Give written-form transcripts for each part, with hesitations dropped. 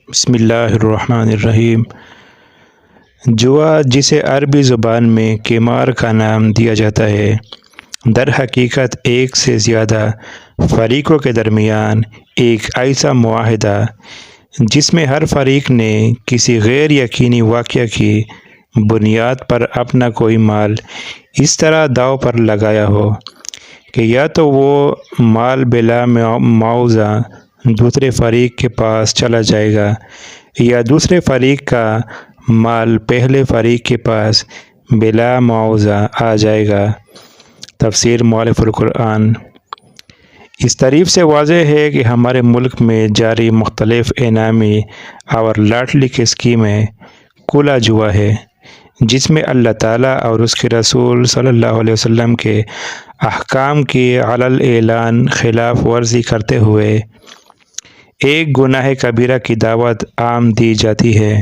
بسم اللہ الرحمن الرحیم۔ جوا، جسے عربی زبان میں قمار کا نام دیا جاتا ہے، در حقیقت ایک سے زیادہ فریقوں کے درمیان ایک ایسا معاہدہ جس میں ہر فریق نے کسی غیر یقینی واقعہ کی بنیاد پر اپنا کوئی مال اس طرح داؤ پر لگایا ہو کہ یا تو وہ مال بلا معاوضہ دوسرے فریق کے پاس چلا جائے گا یا دوسرے فریق کا مال پہلے فریق کے پاس بلا معاوضہ آ جائے گا۔ تفسیر مؤلف القرآن۔ اس تعریف سے واضح ہے کہ ہمارے ملک میں جاری مختلف انعامی اور لاٹری کی اسکیمیں کھلا جوا ہے، جس میں اللہ تعالیٰ اور اس کے رسول صلی اللہ علیہ وسلم کے احکام کی علی الاعلان خلاف ورزی کرتے ہوئے ایک گناہ کبیرہ کی دعوت عام دی جاتی ہے۔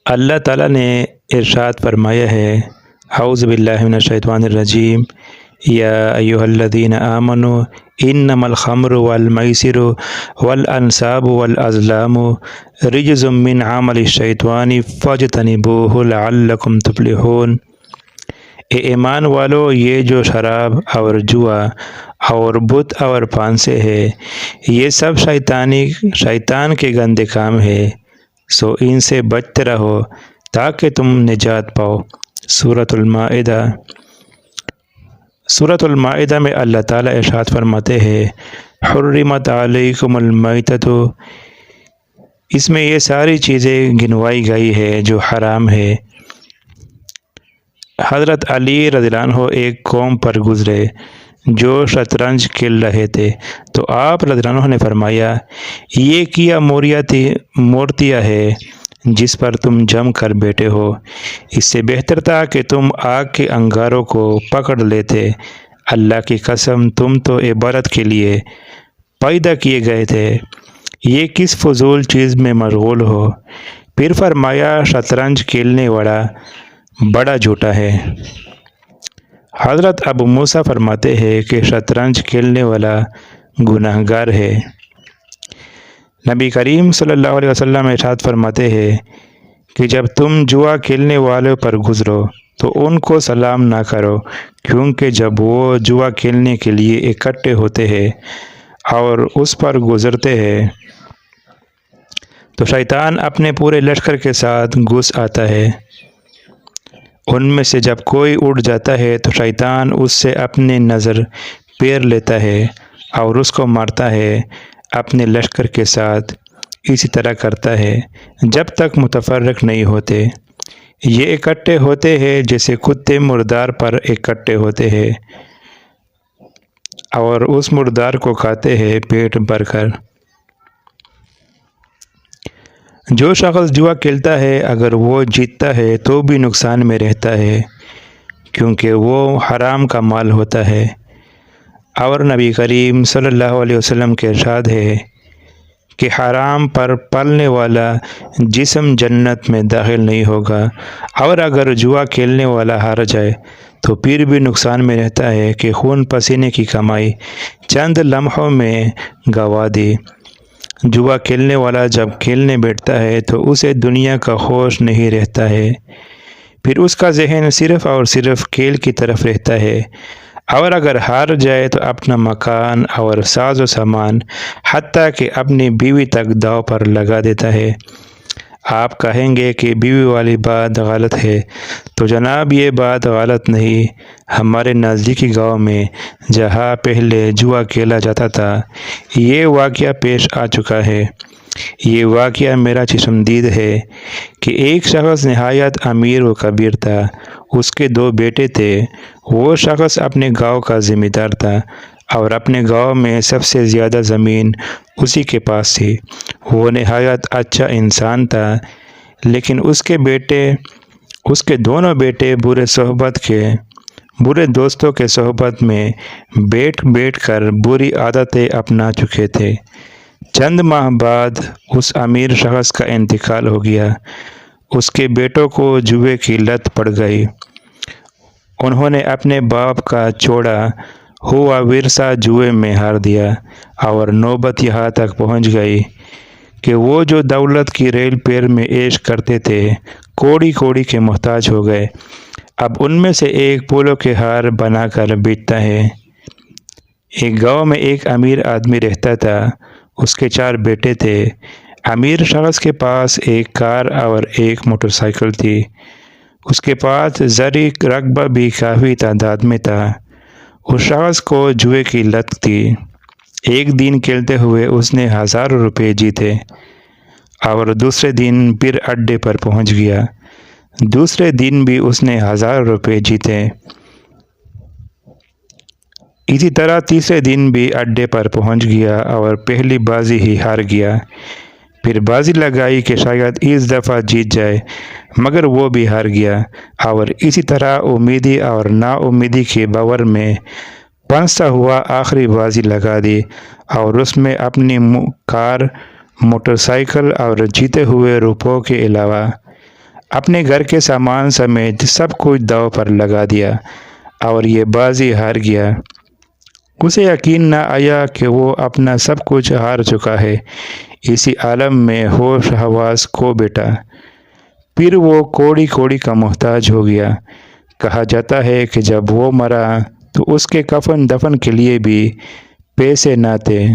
اللہ تعالیٰ نے ارشاد فرمایا ہے، اعوذ باللہ من الشیطان الرجیم، یا ایھا الذین آمنوا انما الخمر والمیسر والانصاب والازلام رجز من عمل الشیطان فاجتنبوہ لعلکم تفلحون۔ اے ایمان والو، یہ جو شراب اور جوا اور بت اور پانسے ہے، یہ سب شیطان کے گندے کام ہے، سو ان سے بچتے رہو تاکہ تم نجات پاؤ۔ سورۃ المائدہ۔ سورۃ المائدہ میں اللہ تعالیٰ ارشاد فرماتے ہیں، حرمت علیکم المیتۃ۔ اس میں یہ ساری چیزیں گنوائی گئی ہے جو حرام ہے۔ حضرت علی رضی اللہ عنہ ایک قوم پر گزرے جو شطرنج کھیل رہے تھے، تو آپ رضی اللہ عنہ نے فرمایا، یہ کیا مورتیا ہے جس پر تم جم کر بیٹھے ہو، اس سے بہتر تھا کہ تم آگ کے انگاروں کو پکڑ لیتے۔ اللہ کی قسم، تم تو عبادت کے لیے پیدا کیے گئے تھے، یہ کس فضول چیز میں مشغول ہو؟ پھر فرمایا، شطرنج کھیلنے والا بڑا جھوٹا ہے۔ حضرت ابو موسیٰ فرماتے ہیں کہ شطرنج کھیلنے والا گناہگار ہے۔ نبی کریم صلی اللہ علیہ وسلم ارشاد فرماتے ہیں کہ جب تم جوا کھیلنے والوں پر گزرو تو ان کو سلام نہ کرو، کیونکہ جب وہ جوا کھیلنے کے لیے اکٹھے ہوتے ہیں اور اس پر گزرتے ہیں تو شیطان اپنے پورے لشکر کے ساتھ گھس آتا ہے۔ ان میں سے جب کوئی اٹھ جاتا ہے تو شیطان اس سے اپنے نظر پیر لیتا ہے اور اس کو مارتا ہے۔ اپنے لشکر کے ساتھ اسی طرح کرتا ہے جب تک متفرق نہیں ہوتے۔ یہ اکٹھے ہوتے ہیں جیسے کتے مردار پر اکٹھے ہوتے ہیں اور اس مردار کو کھاتے ہیں پیٹ بھر کر۔ جو شخص جوا کھیلتا ہے، اگر وہ جیتتا ہے تو بھی نقصان میں رہتا ہے، کیونکہ وہ حرام کا مال ہوتا ہے۔ اور نبی کریم صلی اللہ علیہ وسلم کے ارشاد ہے کہ حرام پر پلنے والا جسم جنت میں داخل نہیں ہوگا، اور اگر جوا کھیلنے والا ہار جائے تو پھر بھی نقصان میں رہتا ہے کہ خون پسینے کی کمائی چند لمحوں میں گنوا دی۔ جوا کھیلنے والا جب کھیلنے بیٹھتا ہے تو اسے دنیا کا ہوش نہیں رہتا ہے، پھر اس کا ذہن صرف اور صرف کھیل کی طرف رہتا ہے، اور اگر ہار جائے تو اپنا مکان اور ساز و سامان حتیٰ کہ اپنی بیوی تک داؤ پر لگا دیتا ہے۔ آپ کہیں گے کہ بیوی والی بات غلط ہے، تو جناب یہ بات غلط نہیں۔ ہمارے نزدیکی گاؤں میں جہاں پہلے جوا کھیلا جاتا تھا، یہ واقعہ پیش آ چکا ہے۔ یہ واقعہ میرا چشمدید ہے کہ ایک شخص نہایت امیر و کبیر تھا، اس کے 2 بیٹے تھے۔ وہ شخص اپنے گاؤں کا ذمہ دار تھا اور اپنے گاؤں میں سب سے زیادہ زمین اسی کے پاس تھی۔ وہ نہایت اچھا انسان تھا، لیکن اس کے دونوں بیٹے برے دوستوں کے صحبت میں بیٹھ کر بری عادتیں اپنا چکے تھے۔ چند ماہ بعد اس امیر شخص کا انتقال ہو گیا۔ اس کے بیٹوں کو جوے کی لت پڑ گئی۔ انہوں نے اپنے باپ کا چھوڑا ہوا ورثہ جوئے میں ہار دیا، اور نوبت یہاں تک پہنچ گئی کہ وہ جو دولت کی ریل پیر میں عیش کرتے تھے کوڑی کوڑی کے محتاج ہو گئے۔ اب ان میں سے ایک پھولوں کے ہار بنا کر بیچتا ہے۔ ایک گاؤں میں ایک امیر آدمی رہتا تھا۔ اس کے 4 بیٹے تھے۔ امیر شخص کے پاس ایک کار اور ایک موٹر سائیکل تھی۔ اس کے پاس زرعی رقبہ بھی کافی تعداد میں تھا۔ اس شخص کو جوئے کی لت تھی۔ ایک دن کھیلتے ہوئے اس نے ہزاروں روپے جیتے اور دوسرے دن پھر اڈے پر پہنچ گیا۔ دوسرے دن بھی اس نے ہزاروں روپے جیتے۔ اسی طرح تیسرے دن بھی اڈے پر پہنچ گیا اور پہلی بازی ہی ہار گیا۔ پھر بازی لگائی کہ شاید اس دفعہ جیت جائے، مگر وہ بھی ہار گیا اور اسی طرح امیدی اور نا امیدی کے باور میں پھنستا ہوا آخری بازی لگا دی اور اس میں اپنی کار، موٹر سائیکل اور جیتے ہوئے روپوں کے علاوہ اپنے گھر کے سامان سمیت سب کچھ داؤ پر لگا دیا اور یہ بازی ہار گیا۔ اسے یقین نہ آیا کہ وہ اپنا سب کچھ ہار چکا ہے۔ اسی عالم میں ہوش حواس کھو بیٹھا۔ پھر وہ کوڑی کوڑی کا محتاج ہو گیا۔ کہا جاتا ہے کہ جب وہ مرا تو اس کے کفن دفن کے لیے بھی پیسے نہ تھے۔